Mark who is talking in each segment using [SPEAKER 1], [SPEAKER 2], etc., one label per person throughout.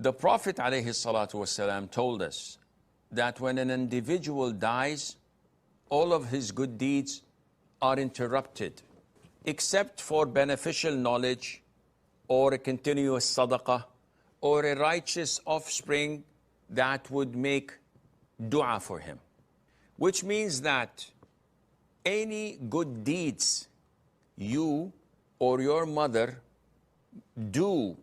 [SPEAKER 1] The Prophet ﷺ told us that when an individual dies, all of his good deeds are interrupted, except for beneficial knowledge or a continuous sadaqah or a righteous offspring that would make dua for him. Which means that any good deeds you or your mother do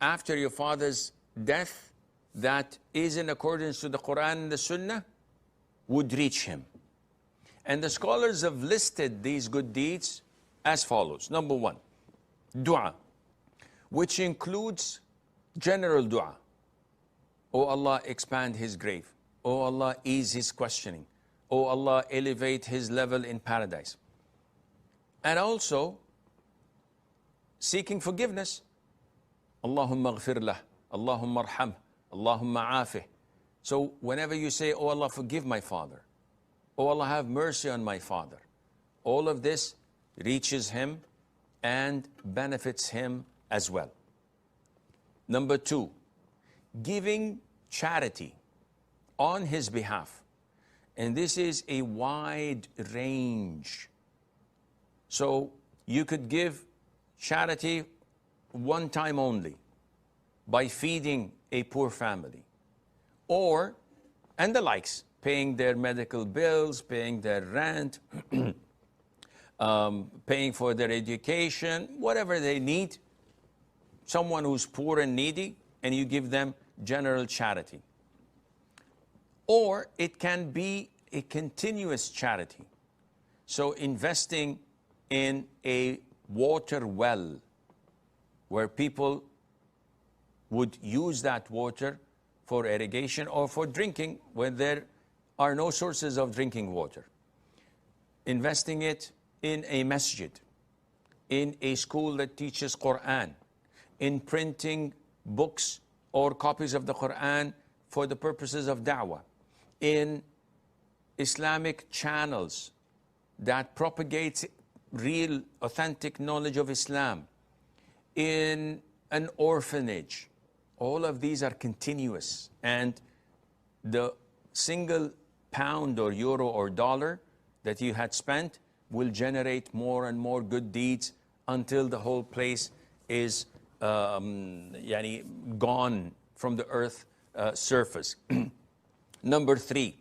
[SPEAKER 1] after your father's death that is in accordance to the Quran and the Sunnah would reach him. And the scholars have listed these good deeds as follows. Number one, dua, which includes general dua. Oh Allah, expand his grave. Oh Allah, ease his questioning. Oh Allah, elevate his level in paradise. And also seeking forgiveness. Allahumma ghfir lah, Allahumma arham, Allahumma afih. So whenever you say, oh Allah, forgive my father, oh Allah, have mercy on my father, all of this reaches him and benefits him as well. Number two, giving charity on his behalf. And this is a wide range. So you could give charity one time only by feeding a poor family, or, and the likes, paying their medical bills, paying their rent, paying for their education, whatever they need, someone who's poor and needy, and you give them general charity. Or it can be a continuous charity. So investing in a water well where people would use that water for irrigation or for drinking when there are no sources of drinking water. Investing it in a masjid, in a school that teaches Quran, in printing books or copies of the Quran for the purposes of da'wah, in Islamic channels that propagates real, authentic knowledge of Islam, in an orphanage. All of these are continuous, and the single pound or euro or dollar that you had spent will generate more and more good deeds until the whole place is gone from the earth surface. Number three,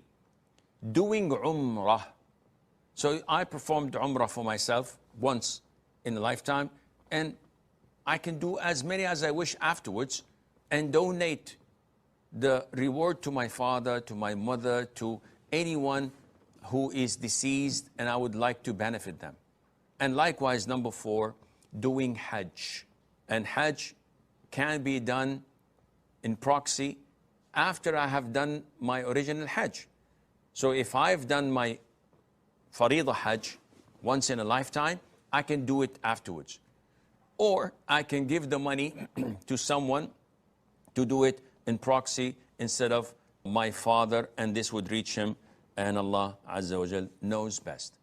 [SPEAKER 1] doing umrah. So I performed umrah for myself once in a lifetime, and I can do as many as I wish afterwards and donate the reward to my father, to my mother, to anyone who is deceased, and I would like to benefit them. And likewise, number four, doing hajj. And hajj can be done in proxy after I have done my original hajj. So if I've done my faridah hajj once in a lifetime, I can do it afterwards. Or I can give the money to someone to do it in proxy instead of my father, and this would reach him, and Allah Azza wa Jal knows best.